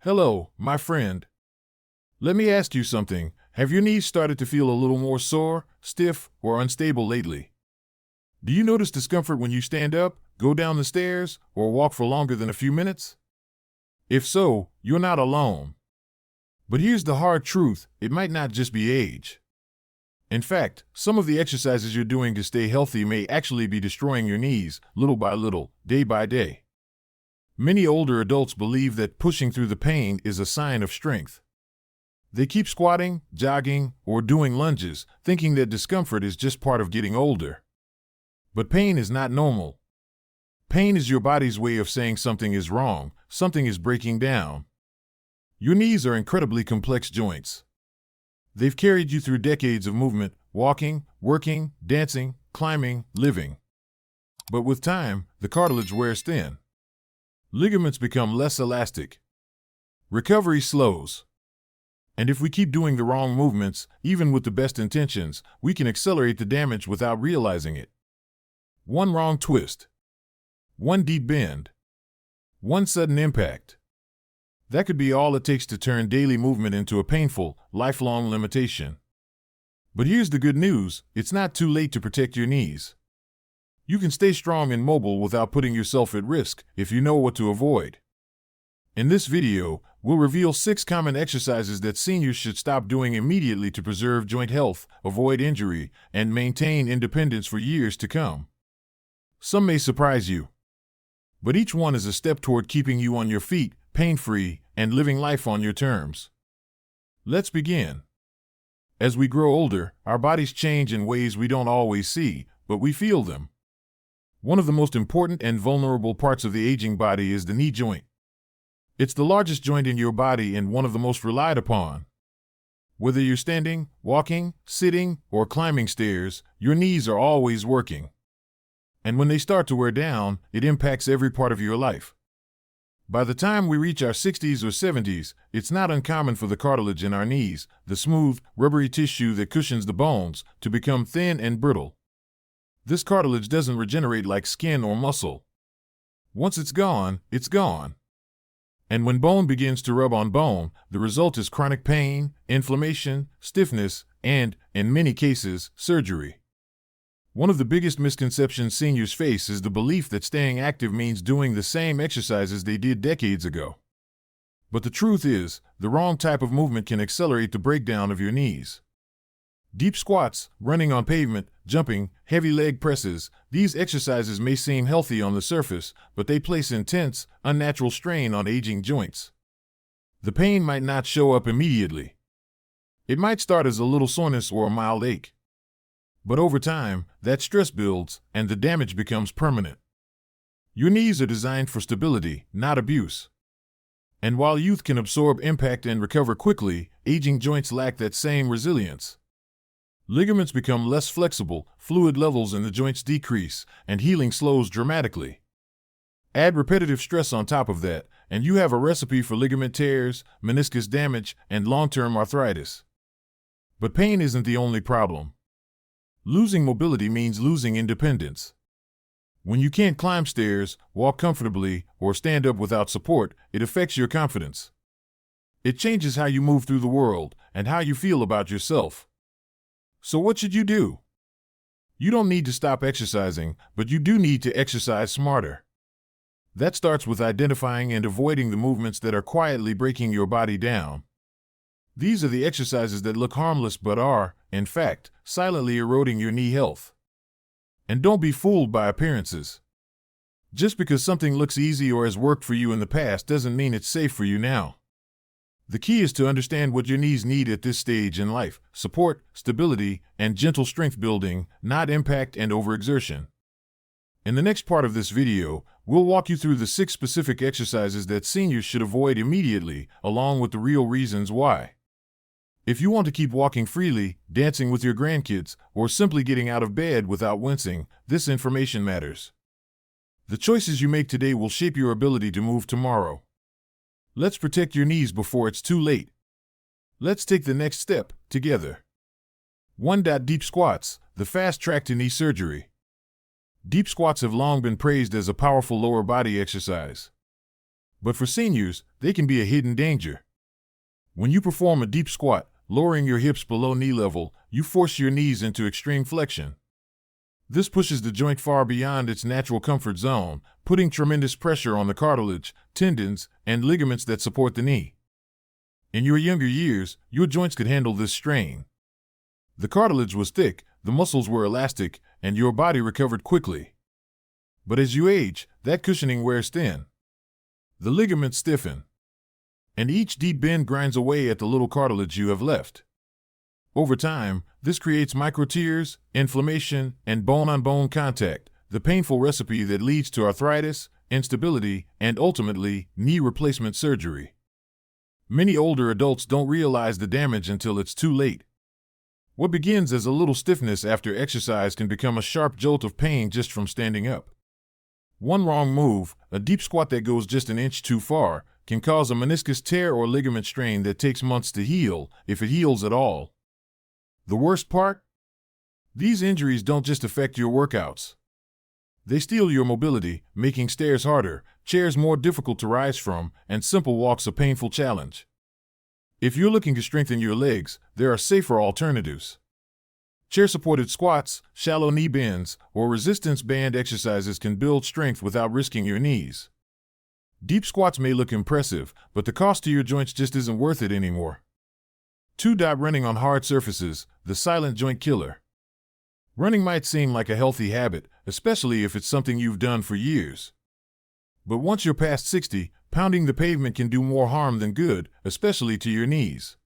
Hello, my friend. Let me ask you something. Have your knees started to feel a little more sore, stiff, or unstable lately? Do you notice discomfort when you stand up, go down the stairs, or walk for longer than a few minutes? If so, you're not alone. But here's the hard truth, it might not just be age. In fact, some of the exercises you're doing to stay healthy may actually be destroying your knees, little by little, day by day. Many older adults believe that pushing through the pain is a sign of strength. They keep squatting, jogging, or doing lunges, thinking that discomfort is just part of getting older. But pain is not normal. Pain is your body's way of saying something is wrong, something is breaking down. Your knees are incredibly complex joints. They've carried you through decades of movement, walking, working, dancing, climbing, living. But with time, the cartilage wears thin. Ligaments become less elastic. Recovery slows. And if we keep doing the wrong movements, even with the best intentions, we can accelerate the damage without realizing it. One wrong twist. One deep bend. One sudden impact. That could be all it takes to turn daily movement into a painful, lifelong limitation. But here's the good news, it's not too late to protect your knees. You can stay strong and mobile without putting yourself at risk if you know what to avoid. In this video, we'll reveal 6 common exercises that seniors should stop doing immediately to preserve joint health, avoid injury, and maintain independence for years to come. Some may surprise you, but each one is a step toward keeping you on your feet, pain-free, and living life on your terms. Let's begin. As we grow older, our bodies change in ways we don't always see, but we feel them. One of the most important and vulnerable parts of the aging body is the knee joint. It's the largest joint in your body and one of the most relied upon. Whether you're standing, walking, sitting, or climbing stairs, your knees are always working. And when they start to wear down, it impacts every part of your life. By the time we reach our 60s or 70s, it's not uncommon for the cartilage in our knees, the smooth, rubbery tissue that cushions the bones, to become thin and brittle. This cartilage doesn't regenerate like skin or muscle. Once it's gone, it's gone. And when bone begins to rub on bone, the result is chronic pain, inflammation, stiffness, and, in many cases, surgery. One of the biggest misconceptions seniors face is the belief that staying active means doing the same exercises they did decades ago. But the truth is, the wrong type of movement can accelerate the breakdown of your knees. Deep squats, running on pavement, jumping, heavy leg presses, these exercises may seem healthy on the surface, but they place intense, unnatural strain on aging joints. The pain might not show up immediately. It might start as a little soreness or a mild ache. But over time, that stress builds, and the damage becomes permanent. Your knees are designed for stability, not abuse. And while youth can absorb impact and recover quickly, aging joints lack that same resilience. Ligaments become less flexible, fluid levels in the joints decrease, and healing slows dramatically. Add repetitive stress on top of that, and you have a recipe for ligament tears, meniscus damage, and long-term arthritis. But pain isn't the only problem. Losing mobility means losing independence. When you can't climb stairs, walk comfortably, or stand up without support, it affects your confidence. It changes how you move through the world, and how you feel about yourself. So what should you do? You don't need to stop exercising, but you do need to exercise smarter. That starts with identifying and avoiding the movements that are quietly breaking your body down. These are the exercises that look harmless but are, in fact, silently eroding your knee health. And don't be fooled by appearances. Just because something looks easy or has worked for you in the past doesn't mean it's safe for you now. The key is to understand what your knees need at this stage in life: support, stability, and gentle strength building, not impact and overexertion. In the next part of this video, we'll walk you through the 6 specific exercises that seniors should avoid immediately, along with the real reasons why. If you want to keep walking freely, dancing with your grandkids, or simply getting out of bed without wincing, this information matters. The choices you make today will shape your ability to move tomorrow. Let's protect your knees before it's too late. Let's take the next step, together. 1. Deep squats, the fast track to knee surgery. Deep squats have long been praised as a powerful lower body exercise. But for seniors, they can be a hidden danger. When you perform a deep squat, lowering your hips below knee level, you force your knees into extreme flexion. This pushes the joint far beyond its natural comfort zone, putting tremendous pressure on the cartilage, tendons, and ligaments that support the knee. In your younger years, your joints could handle this strain. The cartilage was thick, the muscles were elastic, and your body recovered quickly. But as you age, that cushioning wears thin. The ligaments stiffen, and each deep bend grinds away at the little cartilage you have left. Over time, this creates microtears, inflammation, and bone-on-bone contact, the painful recipe that leads to arthritis, instability, and ultimately, knee replacement surgery. Many older adults don't realize the damage until it's too late. What begins as a little stiffness after exercise can become a sharp jolt of pain just from standing up. One wrong move, a deep squat that goes just an inch too far, can cause a meniscus tear or ligament strain that takes months to heal, if it heals at all. The worst part? These injuries don't just affect your workouts. They steal your mobility, making stairs harder, chairs more difficult to rise from, and simple walks a painful challenge. If you're looking to strengthen your legs, there are safer alternatives. Chair-supported squats, shallow knee bends, or resistance band exercises can build strength without risking your knees. Deep squats may look impressive, but the cost to your joints just isn't worth it anymore. 2. Running on hard surfaces, the silent joint killer. Running might seem like a healthy habit, especially if it's something you've done for years. But once you're past 60, pounding the pavement can do more harm than good, especially to your knees.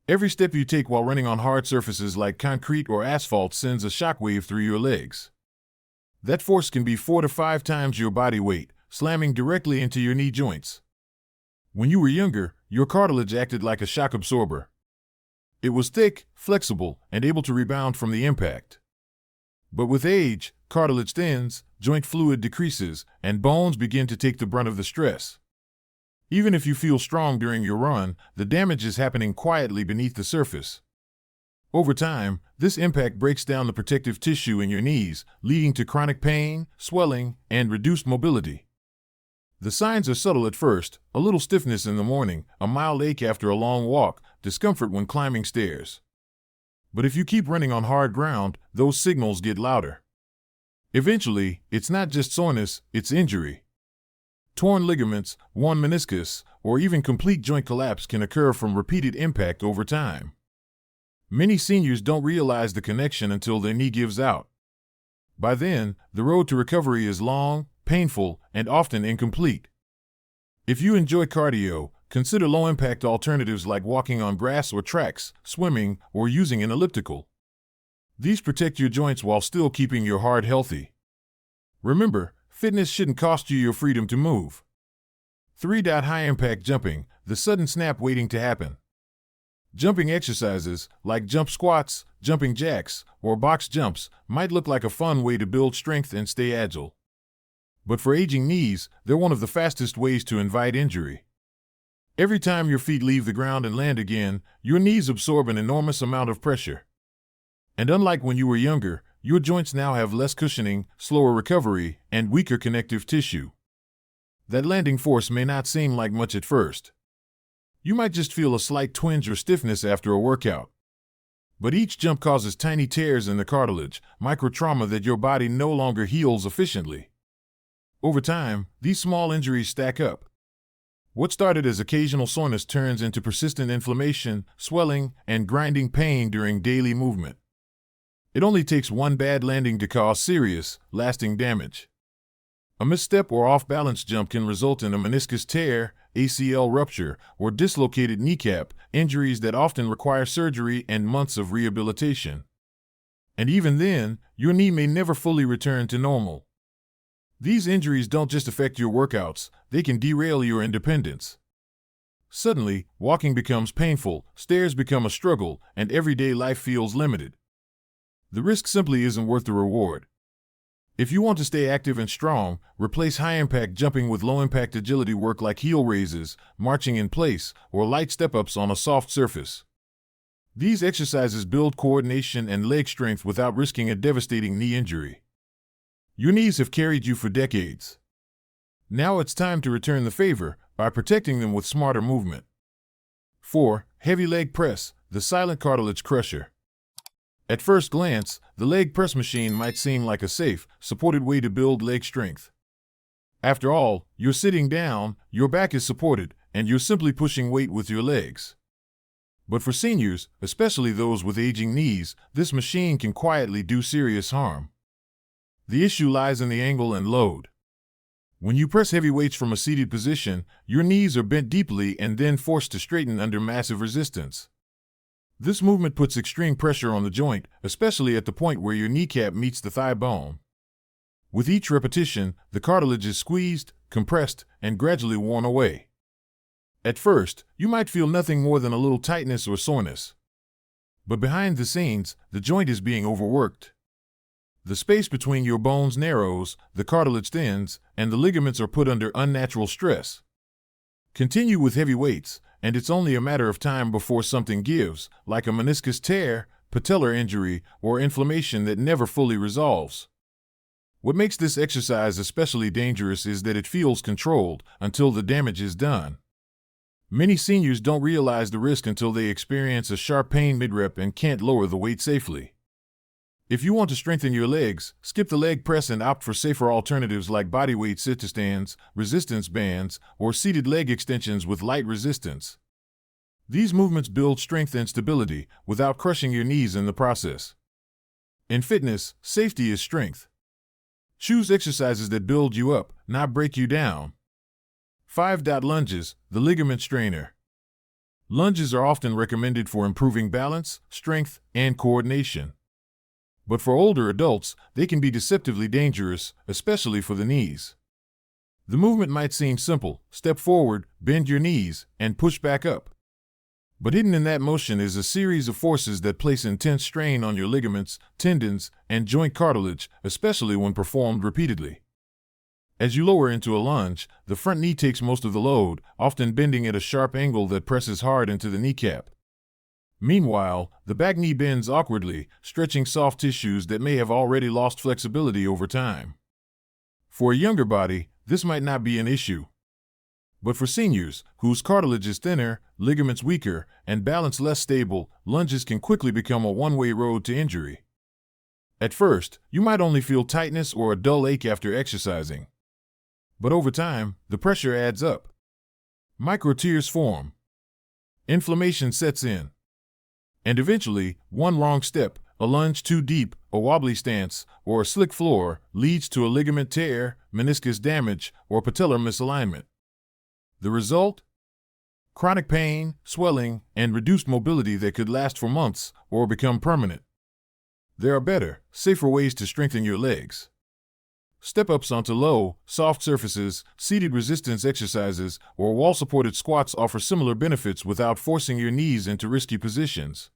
Every step you take while running on hard surfaces like concrete or asphalt sends a shockwave through your legs. That force can be 4 to 5 times your body weight, slamming directly into your knee joints. When you were younger, your cartilage acted like a shock absorber. It was thick, flexible, and able to rebound from the impact. But with age, cartilage thins, joint fluid decreases, and bones begin to take the brunt of the stress. Even if you feel strong during your run, the damage is happening quietly beneath the surface. Over time, this impact breaks down the protective tissue in your knees, leading to chronic pain, swelling, and reduced mobility. The signs are subtle at first: a little stiffness in the morning, a mild ache after a long walk, discomfort when climbing stairs. But if you keep running on hard ground, those signals get louder. Eventually, it's not just soreness, it's injury. Torn ligaments, worn meniscus, or even complete joint collapse can occur from repeated impact over time. Many seniors don't realize the connection until their knee gives out. By then, the road to recovery is long, painful, and often incomplete. If you enjoy cardio, consider low-impact alternatives like walking on grass or tracks, swimming, or using an elliptical. These protect your joints while still keeping your heart healthy. Remember, fitness shouldn't cost you your freedom to move. 3. High-impact jumping, the sudden snap waiting to happen. Jumping exercises, like jump squats, jumping jacks, or box jumps, might look like a fun way to build strength and stay agile. But for aging knees, they're one of the fastest ways to invite injury. Every time your feet leave the ground and land again, your knees absorb an enormous amount of pressure. And unlike when you were younger, your joints now have less cushioning, slower recovery, and weaker connective tissue. That landing force may not seem like much at first. You might just feel a slight twinge or stiffness after a workout. But each jump causes tiny tears in the cartilage, microtrauma that your body no longer heals efficiently. Over time, these small injuries stack up. What started as occasional soreness turns into persistent inflammation, swelling, and grinding pain during daily movement. It only takes one bad landing to cause serious, lasting damage. A misstep or off-balance jump can result in a meniscus tear, ACL rupture, or dislocated kneecap, injuries that often require surgery and months of rehabilitation. And even then, your knee may never fully return to normal. These injuries don't just affect your workouts, they can derail your independence. Suddenly, walking becomes painful, stairs become a struggle, and everyday life feels limited. The risk simply isn't worth the reward. If you want to stay active and strong, replace high-impact jumping with low-impact agility work like heel raises, marching in place, or light step-ups on a soft surface. These exercises build coordination and leg strength without risking a devastating knee injury. Your knees have carried you for decades. Now it's time to return the favor by protecting them with smarter movement. 4. Heavy leg press, the silent cartilage crusher. At first glance, the leg press machine might seem like a safe, supported way to build leg strength. After all, you're sitting down, your back is supported, and you're simply pushing weight with your legs. But for seniors, especially those with aging knees, this machine can quietly do serious harm. The issue lies in the angle and load. When you press heavy weights from a seated position, your knees are bent deeply and then forced to straighten under massive resistance. This movement puts extreme pressure on the joint, especially at the point where your kneecap meets the thigh bone. With each repetition, the cartilage is squeezed, compressed, and gradually worn away. At first, you might feel nothing more than a little tightness or soreness. But behind the scenes, the joint is being overworked. The space between your bones narrows, the cartilage thins, and the ligaments are put under unnatural stress. Continue with heavy weights, and it's only a matter of time before something gives, like a meniscus tear, patellar injury, or inflammation that never fully resolves. What makes this exercise especially dangerous is that it feels controlled until the damage is done. Many seniors don't realize the risk until they experience a sharp pain mid-rep and can't lower the weight safely. If you want to strengthen your legs, skip the leg press and opt for safer alternatives like bodyweight sit-to-stands, resistance bands, or seated leg extensions with light resistance. These movements build strength and stability without crushing your knees in the process. In fitness, safety is strength. Choose exercises that build you up, not break you down. 5. Lunges, the ligament strainer. Lunges are often recommended for improving balance, strength, and coordination. But for older adults, they can be deceptively dangerous, especially for the knees. The movement might seem simple: step forward, bend your knees, and push back up. But hidden in that motion is a series of forces that place intense strain on your ligaments, tendons, and joint cartilage, especially when performed repeatedly. As you lower into a lunge, the front knee takes most of the load, often bending at a sharp angle that presses hard into the kneecap. Meanwhile, the back knee bends awkwardly, stretching soft tissues that may have already lost flexibility over time. For a younger body, this might not be an issue. But for seniors, whose cartilage is thinner, ligaments weaker, and balance less stable, lunges can quickly become a one-way road to injury. At first, you might only feel tightness or a dull ache after exercising. But over time, the pressure adds up. Micro tears form. Inflammation sets in. And eventually, one wrong step, a lunge too deep, a wobbly stance, or a slick floor, leads to a ligament tear, meniscus damage, or patellar misalignment. The result? Chronic pain, swelling, and reduced mobility that could last for months or become permanent. There are better, safer ways to strengthen your legs. Step-ups onto low, soft surfaces, seated resistance exercises, or wall-supported squats offer similar benefits without forcing your knees into risky positions.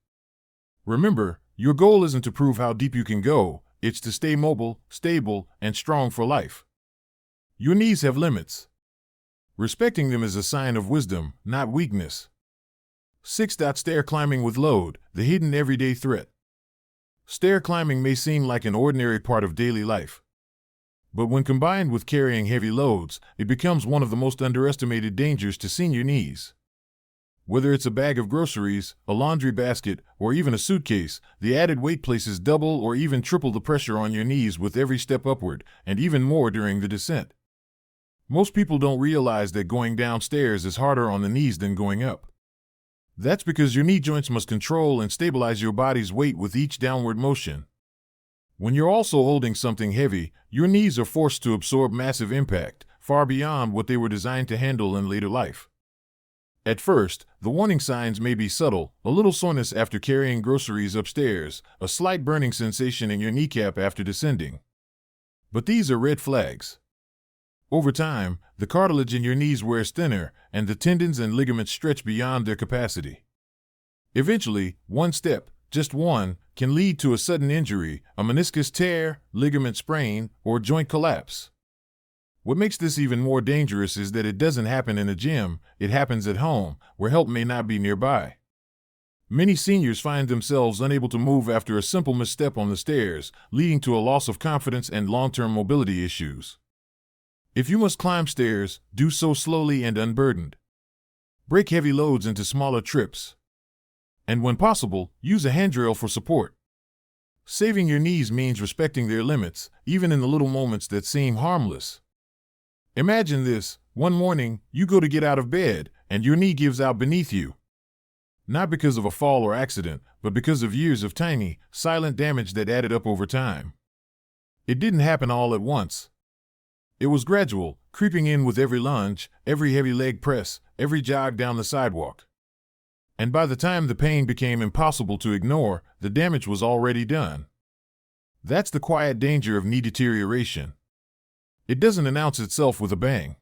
Remember, your goal isn't to prove how deep you can go, it's to stay mobile, stable, and strong for life. Your knees have limits. Respecting them is a sign of wisdom, not weakness. 6. Stair climbing with load, the hidden everyday threat. Stair climbing may seem like an ordinary part of daily life. But when combined with carrying heavy loads, it becomes one of the most underestimated dangers to senior knees. Whether it's a bag of groceries, a laundry basket, or even a suitcase, the added weight places double or even triple the pressure on your knees with every step upward, and even more during the descent. Most people don't realize that going downstairs is harder on the knees than going up. That's because your knee joints must control and stabilize your body's weight with each downward motion. When you're also holding something heavy, your knees are forced to absorb massive impact, far beyond what they were designed to handle in later life. At first, the warning signs may be subtle: a little soreness after carrying groceries upstairs, a slight burning sensation in your kneecap after descending. But these are red flags. Over time, the cartilage in your knees wears thinner, and the tendons and ligaments stretch beyond their capacity. Eventually, one step, just one, can lead to a sudden injury, a meniscus tear, ligament sprain, or joint collapse. What makes this even more dangerous is that it doesn't happen in a gym, it happens at home, where help may not be nearby. Many seniors find themselves unable to move after a simple misstep on the stairs, leading to a loss of confidence and long-term mobility issues. If you must climb stairs, do so slowly and unburdened. Break heavy loads into smaller trips. And when possible, use a handrail for support. Saving your knees means respecting their limits, even in the little moments that seem harmless. Imagine this: one morning, you go to get out of bed, and your knee gives out beneath you. Not because of a fall or accident, but because of years of tiny, silent damage that added up over time. It didn't happen all at once. It was gradual, creeping in with every lunge, every heavy leg press, every jog down the sidewalk. And by the time the pain became impossible to ignore, the damage was already done. That's the quiet danger of knee deterioration. It doesn't announce itself with a bang.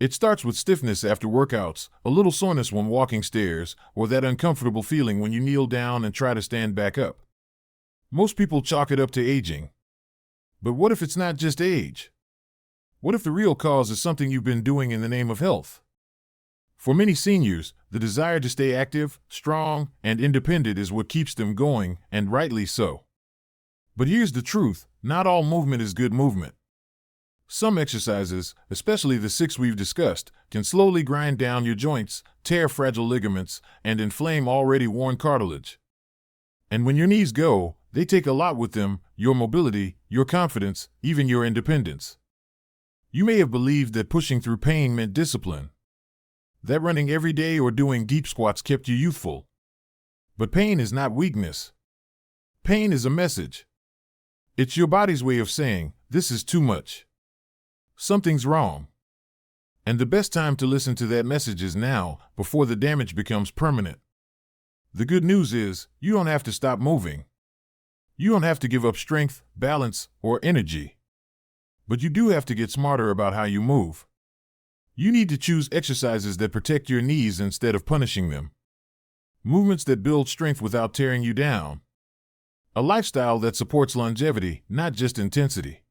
It starts with stiffness after workouts, a little soreness when walking stairs, or that uncomfortable feeling when you kneel down and try to stand back up. Most people chalk it up to aging. But what if it's not just age? What if the real cause is something you've been doing in the name of health? For many seniors, the desire to stay active, strong, and independent is what keeps them going, and rightly so. But here's the truth: not all movement is good movement. Some exercises, especially the 6 we've discussed, can slowly grind down your joints, tear fragile ligaments, and inflame already worn cartilage. And when your knees go, they take a lot with them: your mobility, your confidence, even your independence. You may have believed that pushing through pain meant discipline, that running every day or doing deep squats kept you youthful. But pain is not weakness. Pain is a message. It's your body's way of saying, "This is too much. Something's wrong." And the best time to listen to that message is now, before the damage becomes permanent. The good news is, you don't have to stop moving. You don't have to give up strength, balance, or energy. But you do have to get smarter about how you move. You need to choose exercises that protect your knees instead of punishing them. Movements that build strength without tearing you down. A lifestyle that supports longevity, not just intensity.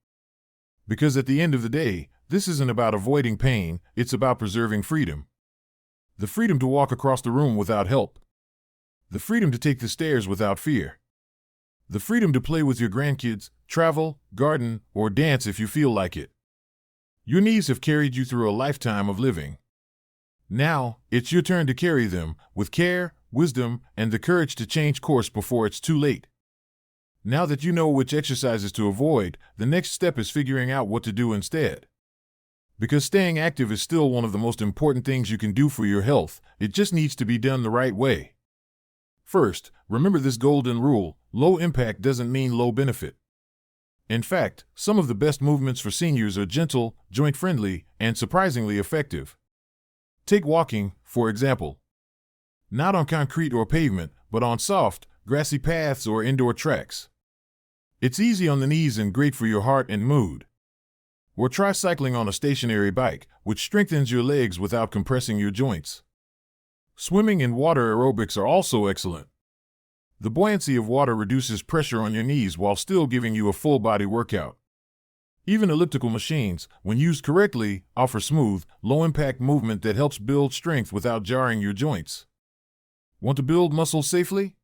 Because at the end of the day, this isn't about avoiding pain, it's about preserving freedom. The freedom to walk across the room without help. The freedom to take the stairs without fear. The freedom to play with your grandkids, travel, garden, or dance if you feel like it. Your knees have carried you through a lifetime of living. Now, it's your turn to carry them, with care, wisdom, and the courage to change course before it's too late. Now that you know which exercises to avoid, the next step is figuring out what to do instead. Because staying active is still one of the most important things you can do for your health, it just needs to be done the right way. First, remember this golden rule: low impact doesn't mean low benefit. In fact, some of the best movements for seniors are gentle, joint-friendly, and surprisingly effective. Take walking, for example. Not on concrete or pavement, but on soft, grassy paths or indoor tracks. It's easy on the knees and great for your heart and mood. Or try cycling on a stationary bike, which strengthens your legs without compressing your joints. Swimming and water aerobics are also excellent. The buoyancy of water reduces pressure on your knees while still giving you a full-body workout. Even elliptical machines, when used correctly, offer smooth, low-impact movement that helps build strength without jarring your joints. Want to build muscle safely?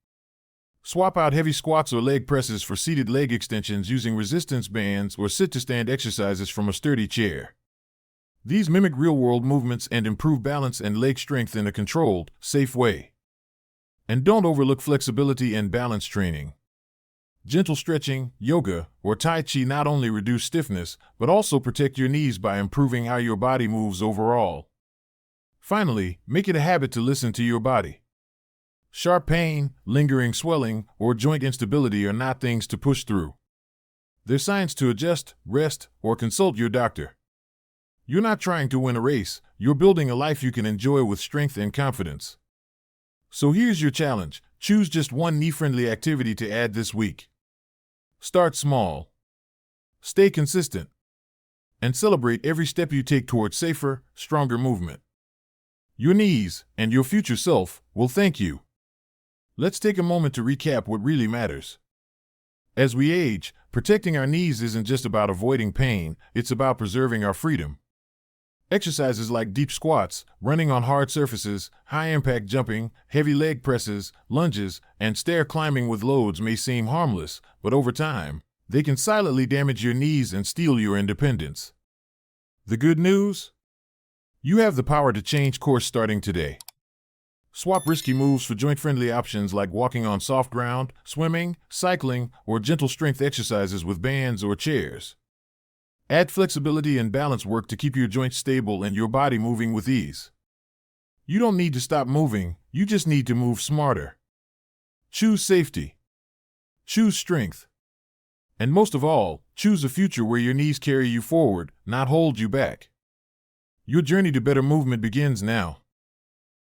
Swap out heavy squats or leg presses for seated leg extensions using resistance bands or sit-to-stand exercises from a sturdy chair. These mimic real-world movements and improve balance and leg strength in a controlled, safe way. And don't overlook flexibility and balance training. Gentle stretching, yoga, or Tai Chi not only reduce stiffness, but also protect your knees by improving how your body moves overall. Finally, make it a habit to listen to your body. Sharp pain, lingering swelling, or joint instability are not things to push through. They're signs to adjust, rest, or consult your doctor. You're not trying to win a race, you're building a life you can enjoy with strength and confidence. So here's your challenge: choose just one knee-friendly activity to add this week. Start small. Stay consistent. And celebrate every step you take toward safer, stronger movement. Your knees, and your future self, will thank you. Let's take a moment to recap what really matters. As we age, protecting our knees isn't just about avoiding pain, it's about preserving our freedom. Exercises like deep squats, running on hard surfaces, high-impact jumping, heavy leg presses, lunges, and stair climbing with loads may seem harmless, but over time, they can silently damage your knees and steal your independence. The good news? You have the power to change course starting today. Swap risky moves for joint-friendly options like walking on soft ground, swimming, cycling, or gentle strength exercises with bands or chairs. Add flexibility and balance work to keep your joints stable and your body moving with ease. You don't need to stop moving, you just need to move smarter. Choose safety. Choose strength. And most of all, choose a future where your knees carry you forward, not hold you back. Your journey to better movement begins now.